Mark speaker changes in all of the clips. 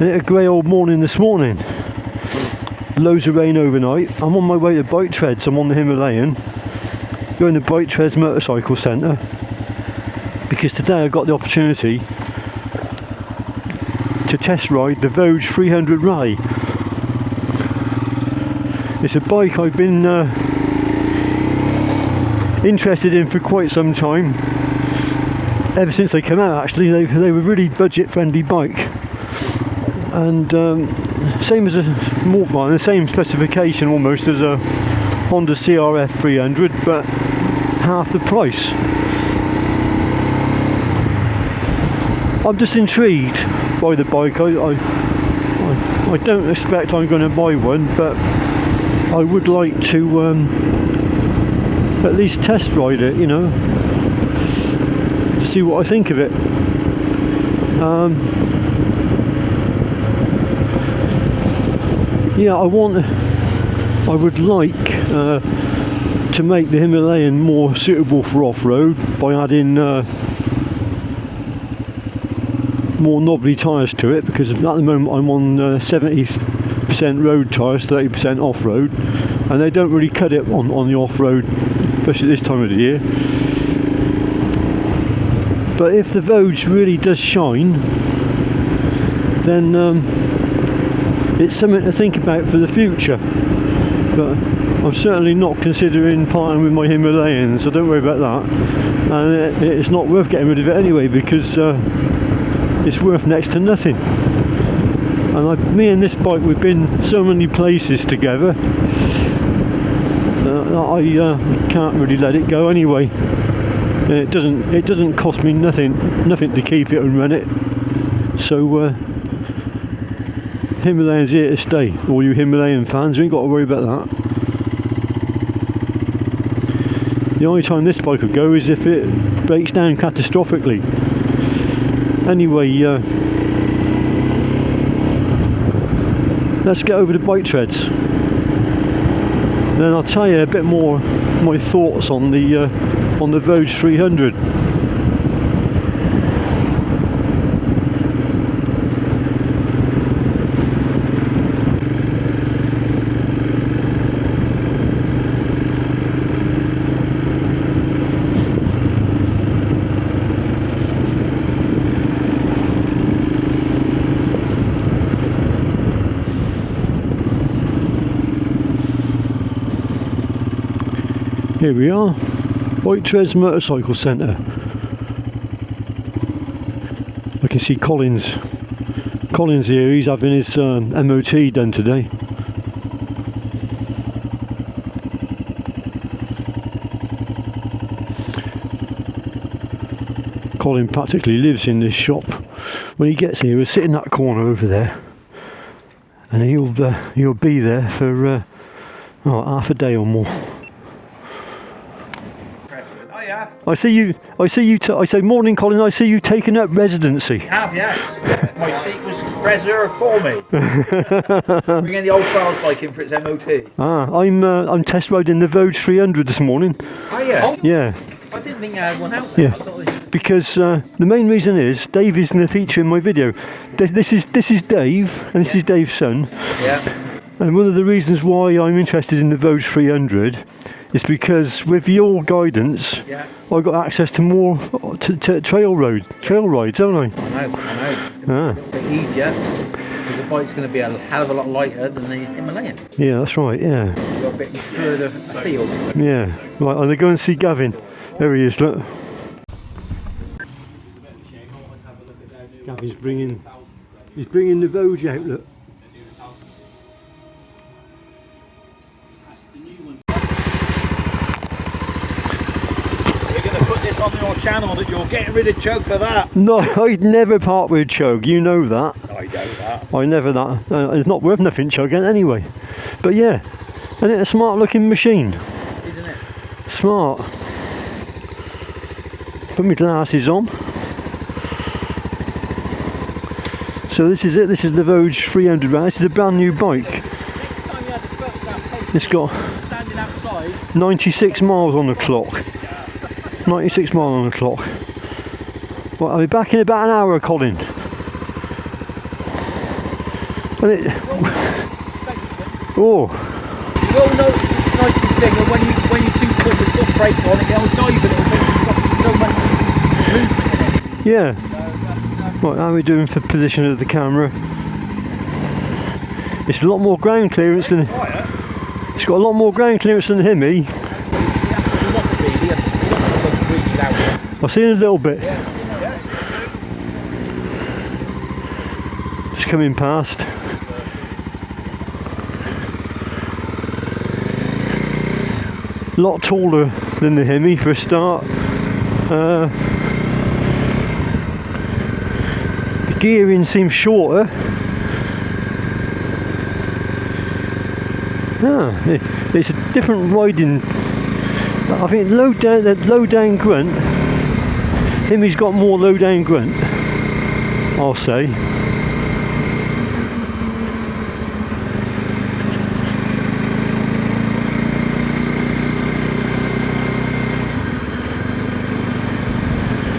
Speaker 1: A grey old morning this morning. Loads of rain overnight. I'm on my way to Bike Treads. I'm on the Himalayan. Going to Bike Treads Motorcycle Centre because today I got the opportunity to test ride the Voge 300 Rai. It's a bike I've been interested in for quite some time. Ever since they came out, actually, they were really budget-friendly bike, and same as the same specification almost as a Honda CRF 300, but half the price. I'm just intrigued by the bike. I don't expect I'm going to buy one, but I would like to at least test ride it, you know, to see what I think of it. Yeah, I would like to make the Himalayan more suitable for off-road by adding more knobbly tyres to it, because at the moment I'm on 70% road tyres, 30% off-road, and they don't really cut it on the off-road, especially this time of the year. But if the Voge really does shine, then it's something to think about for the future. But I'm certainly not considering parting with my Himalayan, so don't worry about that. And it's not worth getting rid of it anyway, because it's worth next to nothing. And me and this bike, we've been so many places together. I can't really let it go anyway. It doesn't cost me nothing to keep it and run it. So Himalayan's here to stay. All you Himalayan fans, you ain't got to worry about that. The only time this bike would go is if it breaks down catastrophically. Anyway, let's get over to Bike Treads. Then I'll tell you a bit more my thoughts on the Voge 300. Here we are, Bike Treads Motorcycle Centre. I can see Colin's here. He's having his MOT done today. Colin practically lives in this shop. When he gets here, he'll sit in that corner over there, and he'll be there for half a day or more. I see you. I say, morning, Colin. I see you taking up residency.
Speaker 2: Have, yeah. My seat was reserved for me. Bringing the old trials bike in for its MOT.
Speaker 1: I'm test riding the Voge 300 this morning.
Speaker 2: Oh yeah.
Speaker 1: Yeah.
Speaker 2: I didn't think I had one out there.
Speaker 1: Yeah. Because the main reason is Dave is going to feature in my video. This is Dave, and this is Dave's son.
Speaker 2: Yeah.
Speaker 1: And one of the reasons why I'm interested in the Voge 300 is because with your guidance,
Speaker 2: yeah,
Speaker 1: I got access to more trail rides, don't I?
Speaker 2: I know. It's going to be a little bit easier because the bike's going to be a hell of a lot lighter than the Himalayan.
Speaker 1: Yeah, that's right. Yeah.
Speaker 2: You've got a bit further afield.
Speaker 1: Yeah. Right. I'm going to go and see Gavin. There he is. Look. Gavin's bringing the Voge out. Look.
Speaker 2: On your channel that you're getting rid of Chug for that.
Speaker 1: No, I'd never part with Chug, you know that.
Speaker 2: I know that.
Speaker 1: I never that. It's not worth nothing, Chug, anyway. But yeah, isn't it a smart looking machine?
Speaker 2: Isn't it?
Speaker 1: Smart. Put my glasses on. So this is it, this is the Voge 300 Rai. This is a brand new bike.
Speaker 2: Next time he has a photograph,
Speaker 1: it's got
Speaker 2: standing outside.
Speaker 1: 96 miles on the clock. 96 miles on the clock. Well, I'll be back in about an hour, Colin. And it, oh,
Speaker 2: You all notice it's nice and big, and when you do put your foot brake on it, it'll dive a little bit. It's got so much movement in it.
Speaker 1: yeah.
Speaker 2: So
Speaker 1: Right, how are we doing for position of the camera? It's a lot more ground clearance than. It's got a lot more ground clearance than the Hemi.
Speaker 2: that's what you want really. You don't want to go really loud.
Speaker 1: I've seen a little bit.
Speaker 2: Yes.
Speaker 1: Just coming past. A lot taller than the Hemi for a start. The gearing seems shorter. It's a different riding. I think low down grunt. Hemi's got more low down grunt, I'll say.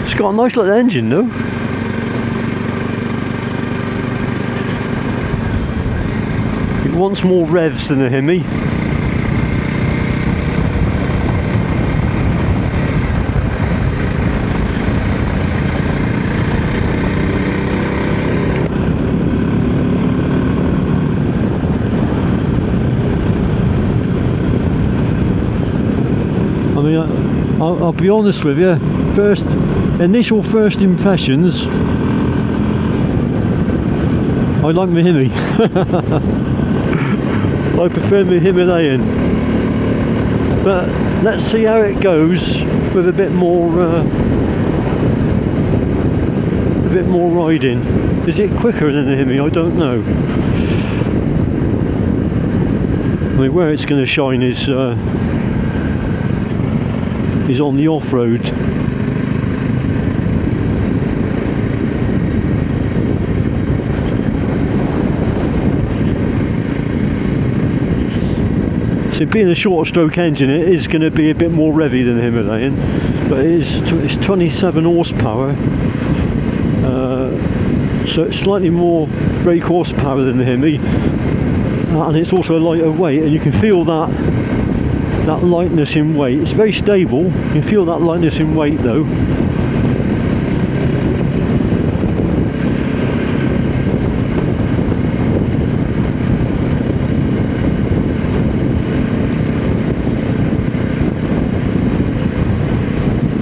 Speaker 1: It's got a nice little engine though. It wants more revs than the Hemi. I mean, I'll be honest with you, initial first impressions, I like my Hemi. I prefer my Himalayan. But let's see how it goes with a bit more riding. Is it quicker than the Hemi? I don't know. I mean, where it's going to shine is on the off-road. So being a short stroke engine, it is going to be a bit more revvy than the Himalayan, but it's 27 horsepower, so it's slightly more brake horsepower than the Hemi, and it's also a lighter weight, and you can feel that lightness in weight. It's very stable, you can feel that lightness in weight though.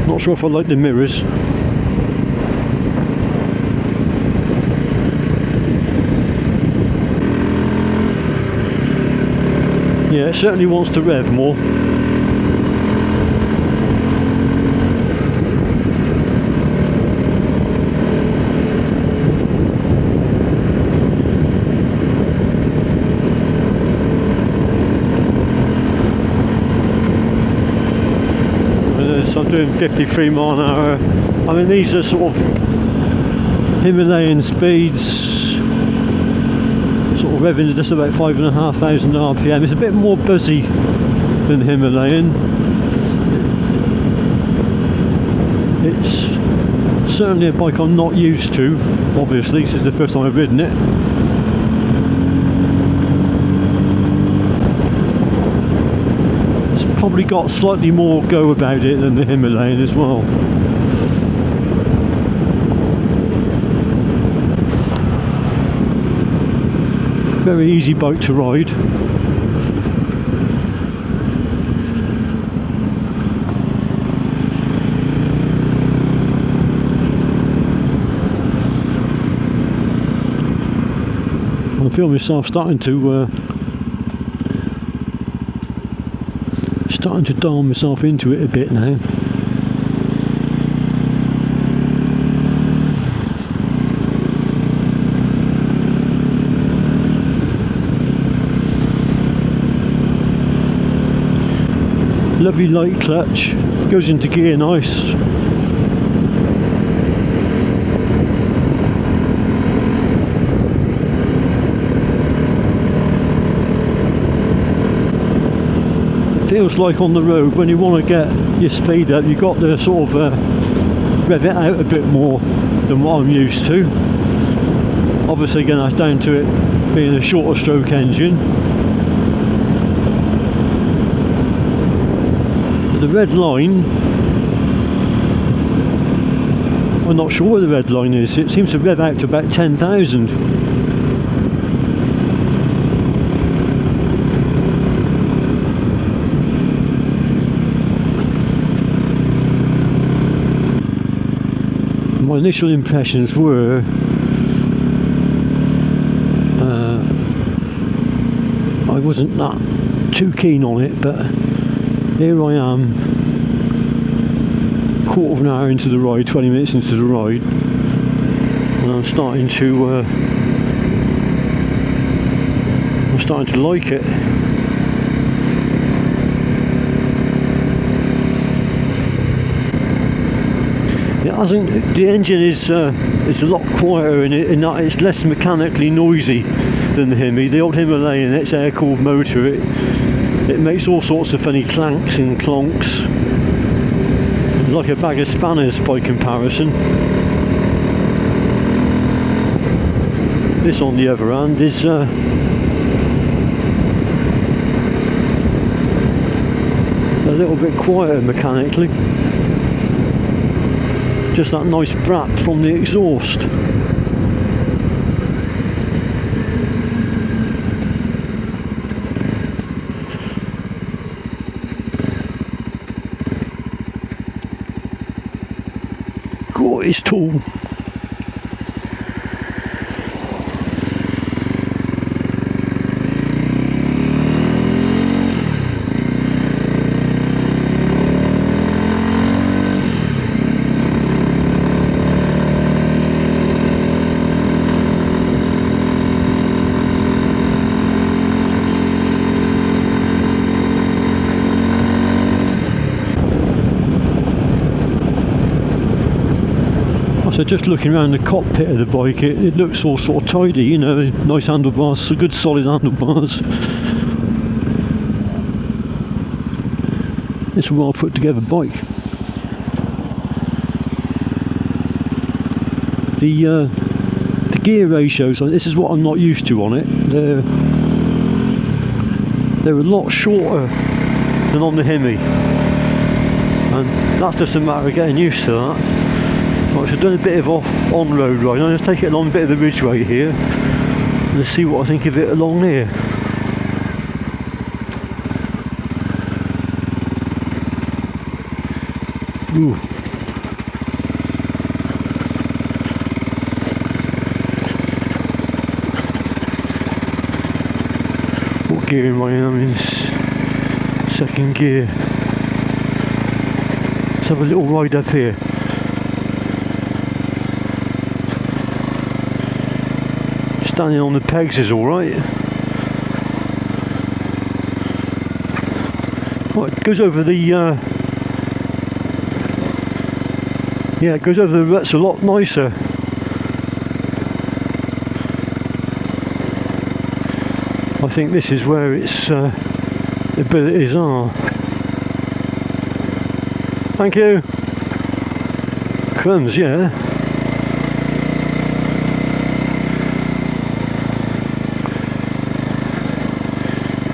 Speaker 1: Not sure if I like the mirrors. Yeah, it certainly wants to rev more. I'm doing 53 mile an hour. I mean, these are sort of Himalayan speeds, sort of revving to just about 5,500 RPM. It's a bit more buzzy than Himalayan. It's certainly a bike I'm not used to, obviously. This is the first time I've ridden it. Probably got slightly more go about it than the Himalayan as well. Very easy bike to ride. I feel myself starting to dial myself into it a bit now. Lovely light clutch, goes into gear nice. Feels like on the road when you want to get your speed up, you've got to sort of rev it out a bit more than what I'm used to. Obviously again, that's down to it being a shorter stroke engine. The red line, I'm not sure where the red line is. It seems to rev out to about 10,000. My initial impressions were I wasn't that too keen on it, but here I am, quarter of an hour into the ride, 20 minutes into the ride, and I'm starting to like it. It hasn't. The engine is a lot quieter in that it's less mechanically noisy than the Hemi. The old Himalayan, its air-cooled motor, it makes all sorts of funny clanks and clonks, like a bag of spanners by comparison. This, on the other hand, is a little bit quieter mechanically. Just that nice brap from the exhaust. God, it's tall. So just looking around the cockpit of the bike, it looks all sort of tidy, you know, nice handlebars, so good solid handlebars. It's a well put together bike. The gear ratios, this is what I'm not used to on it. They're a lot shorter than on the Hemi, and that's just a matter of getting used to that. Right, so I've done a bit of on-road riding. I'm going to take it along a bit of the ridgeway here and see what I think of it along here. Ooh. What gear am I in? I'm in second gear. Let's have a little ride up here. Standing on the pegs is alright. Well, it goes over the it goes over the ruts a lot nicer. I think this is where its abilities are. Thank you. Crumbs, yeah.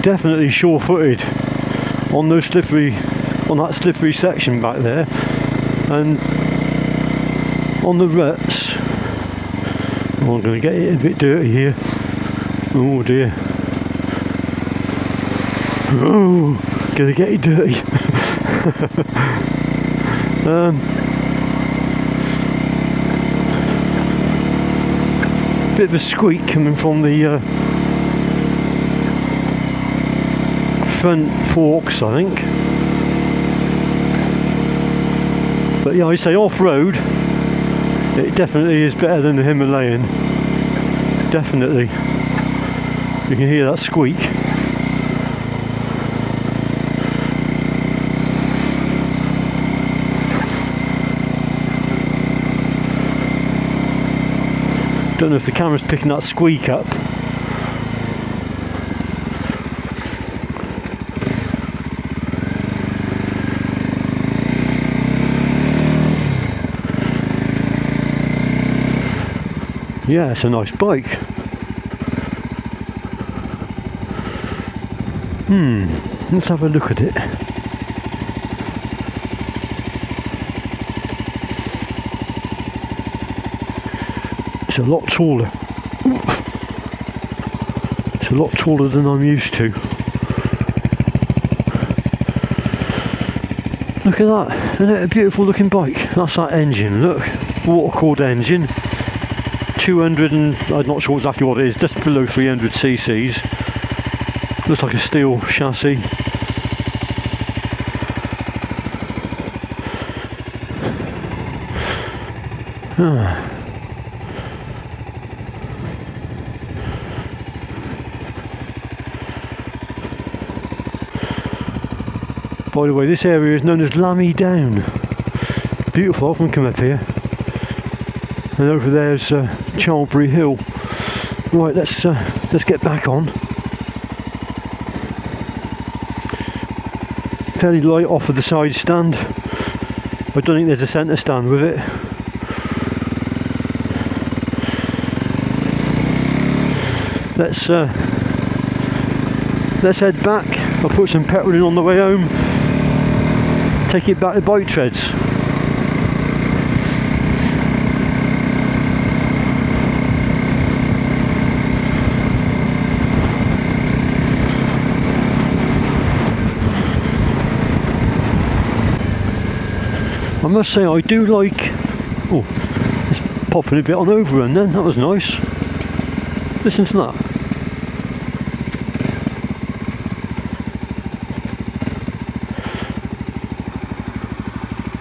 Speaker 1: Definitely sure-footed on that slippery section back there, and on the ruts. Oh, I'm going to get it a bit dirty here. Oh dear. Oh, going to get it dirty. Bit of a squeak coming from the front forks, I think. But yeah, I say off-road, it definitely is better than the Himalayan. Definitely. You can hear that squeak. Don't know if the camera's picking that squeak up. Yeah, it's a nice bike. Let's have a look at it. It's a lot taller. It's a lot taller than I'm used to. Look at that, isn't it a beautiful looking bike? That's that engine, look, water cooled engine, 200 and, I'm not sure exactly what it is, just below 300 cc's, looks like a steel chassis. By the way, this area is known as Lammy Down. Beautiful, I often come up here. And over there's Charlbury Hill. Right, let's get back on. Fairly light off of the side stand. I don't think there's a centre stand with it. Let's head back. I'll put some petrol in on the way home. Take it back to Bike Treads. I must say I do like... Oh, it's popping a bit on overrun then, that was nice. Listen to that.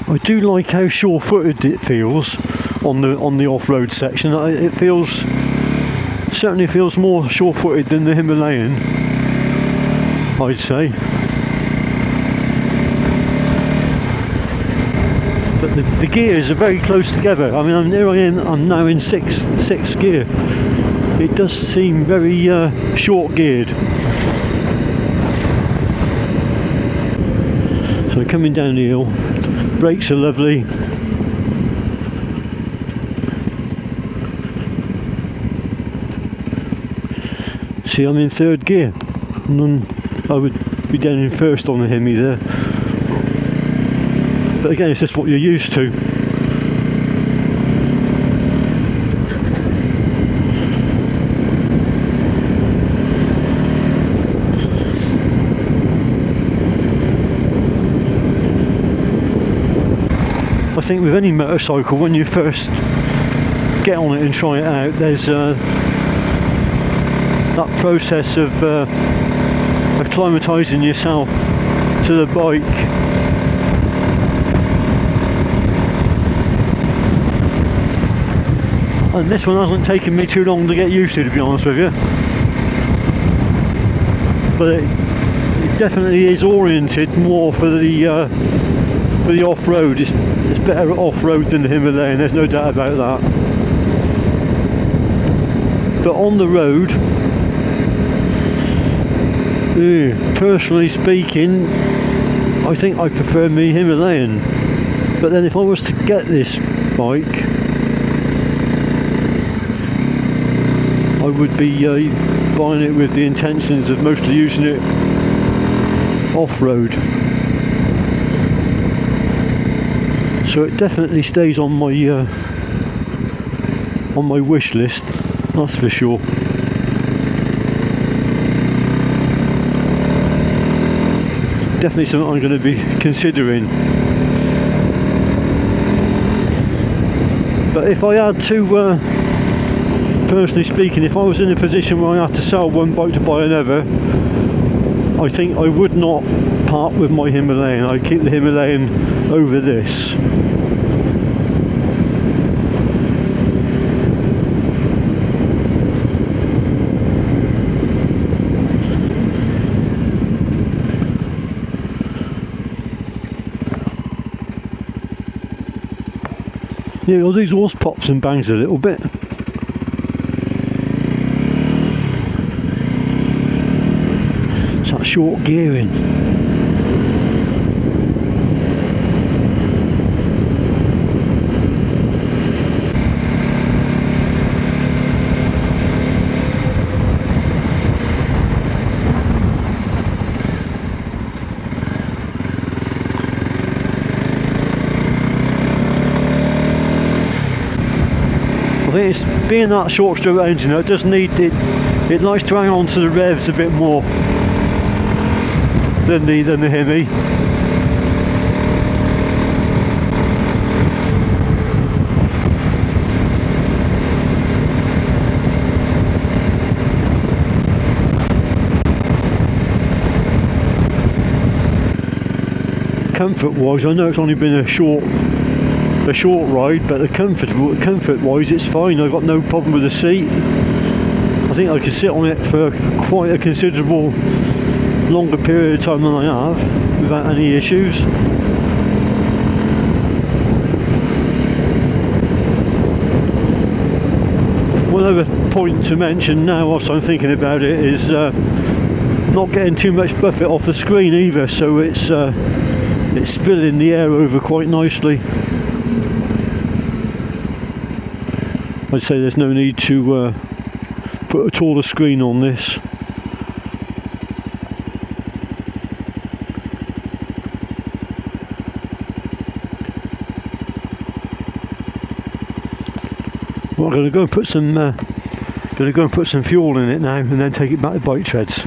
Speaker 1: I do like how sure-footed it feels on the off-road section. It certainly feels more sure-footed than the Himalayan, I'd say. But the gears are very close together. I mean, I'm now in sixth gear. It does seem very short-geared. So coming down the hill. Brakes are lovely. See, I'm in third gear. And then I would be down in first on the Hemi there. But again, it's just what you're used to. I think with any motorcycle, when you first get on it and try it out, there's that process of acclimatising yourself to the bike. And this one hasn't taken me too long to get used to be honest with you. But it definitely is oriented more for the off-road. It's better off-road than the Himalayan, there's no doubt about that. But on the road, personally speaking, I think I prefer me Himalayan. But then if I was to get this bike, I would be buying it with the intentions of mostly using it off-road. So it definitely stays on my wish list, that's for sure. Definitely something I'm going to be considering. But if I had to, personally speaking, if I was in a position where I had to sell one bike to buy another, I think I would not part with my Himalayan. I'd keep the Himalayan over this. Yeah, all these horse pops and bangs a little bit. It's that short gearing. think it's being that short stroke engine, it does need it. It likes to hang on to the revs a bit more than the Hemi. Comfort wise, I know it's only been a short ride, but the comfort wise it's fine. I've got no problem with the seat. I think I could sit on it for quite a considerable longer period of time than I have without any issues. One other point to mention now whilst I'm thinking about it is not getting too much buffet off the screen either, so it's spilling the air over quite nicely. I'd say there's no need to put a taller screen on this. Well, I'm going to go and put some fuel in it now, and then take it back to bike treads.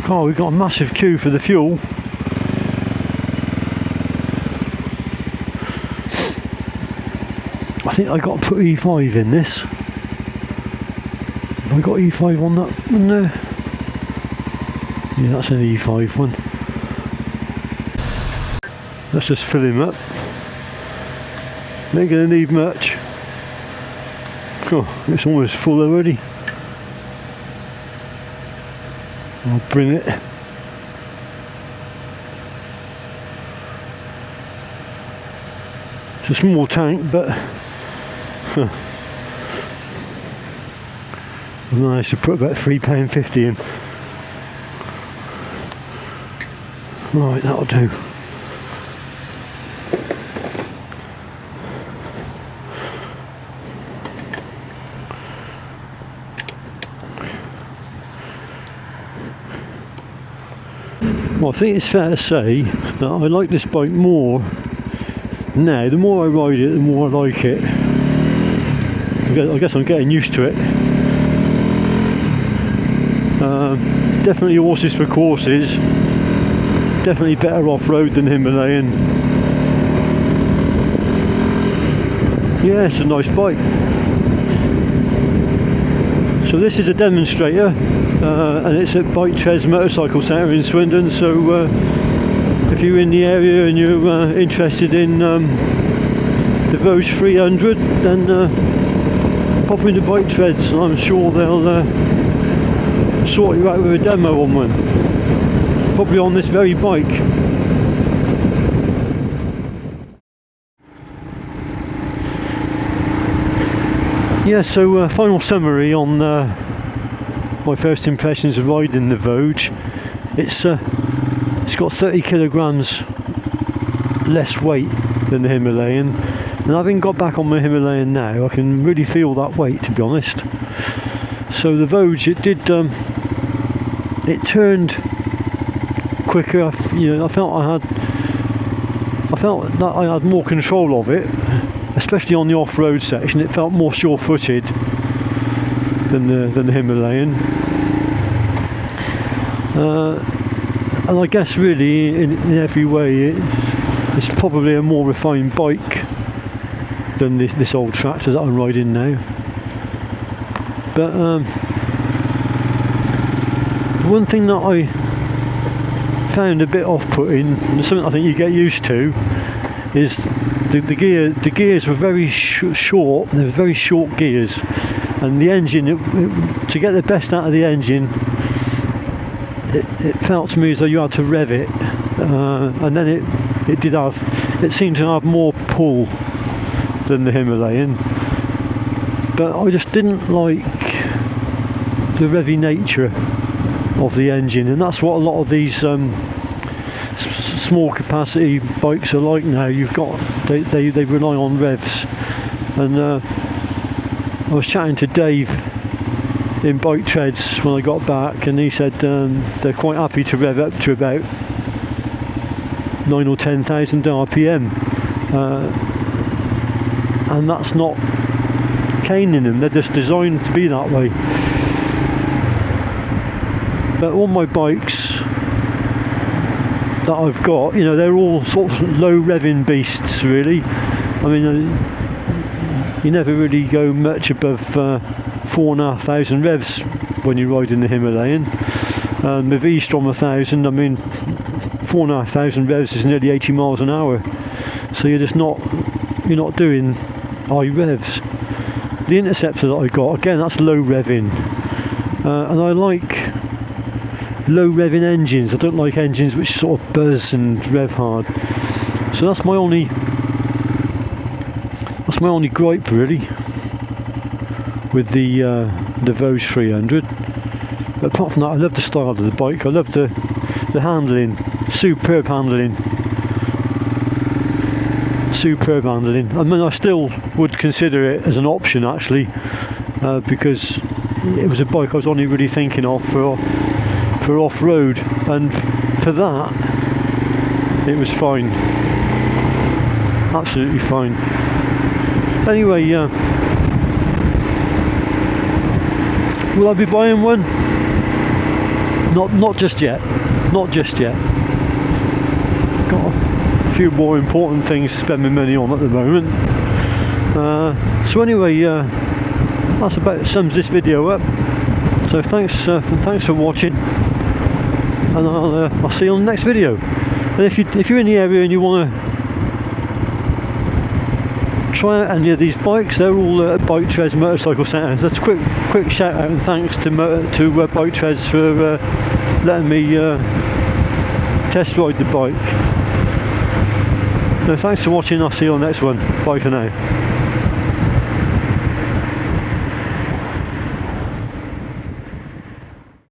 Speaker 1: Oh, we've got a massive queue for the fuel. I think I got to put E5 in this. Have I got E5 on that one there? Yeah, that's an E5 one. Let's just fill him up. Ain't gonna need much. Oh, it's almost full already. I'll bring it. It's a small tank, but I managed to put about £3.50 in. Right, that'll do. Well, I think it's fair to say that I like this bike more now. The more I ride it, the more I like it. I guess I'm getting used to it. Definitely horses for courses. Definitely better off-road than Himalayan. Yeah, it's a nice bike. So this is a demonstrator, and it's at Bike Treads Motorcycle Centre in Swindon. So if you're in the area and you're interested in the Voge 300, then pop into Bike Treads, and I'm sure they'll sort you out with a demo on one. Probably on this very bike. Yeah, so final summary on my first impressions of riding the Voge. It's got 30 kilograms less weight than the Himalayan, and having got back on my Himalayan now, I can really feel that weight, to be honest. So the Voge, it turned quicker. I felt that I had more control of it, especially on the off-road section. It felt more sure-footed than the Himalayan. And I guess really in every way it's probably a more refined bike than this old tractor that I'm riding now. But one thing that I found a bit off-putting, and something I think you get used to, is the gears were very short. They were very short gears, and the engine, to get the best out of the engine, it felt to me as though you had to rev it, and then it seemed to have more pull than the Himalayan. But I just didn't like the revvy nature of the engine, and that's what a lot of these small capacity bikes are like now. They rely on revs, and I was chatting to Dave in Bike Treads when I got back, and he said they're quite happy to rev up to about 9 or 10,000 RPM, and that's not caning them, they're just designed to be that way. But all my bikes that I've got, you know, they're all sorts of low revving beasts really. I mean, you never really go much above 4,500 revs when you ride in the Himalayan. The V-Strom 1000, I mean 4,500 revs is nearly 80 miles an hour, so you're not doing high revs. The Interceptor that I got, again, that's low revving, and I like low revving engines. I don't like engines which sort of buzz and rev hard. So that's my only gripe really with the Voge 300. But apart from that, I love the style of the bike. I love the handling, superb handling. Superb handling. I mean, I still would consider it as an option actually, because it was a bike I was only really thinking of for off-road, and for that it was fine, absolutely fine. Anyway, will I be buying one? Not just yet, not just yet. Got a few more important things to spend my money on at the moment. So anyway, that's about sums this video up. So thanks for watching, and I'll see you on the next video. And if you're in the area and you want to try out any of these bikes, they're all at Bike Treds Motorcycle Centre. That's a quick shout out and thanks to Bike Treds for letting me test ride the bike. No, thanks for watching. I'll see you on the next one. Bye for now.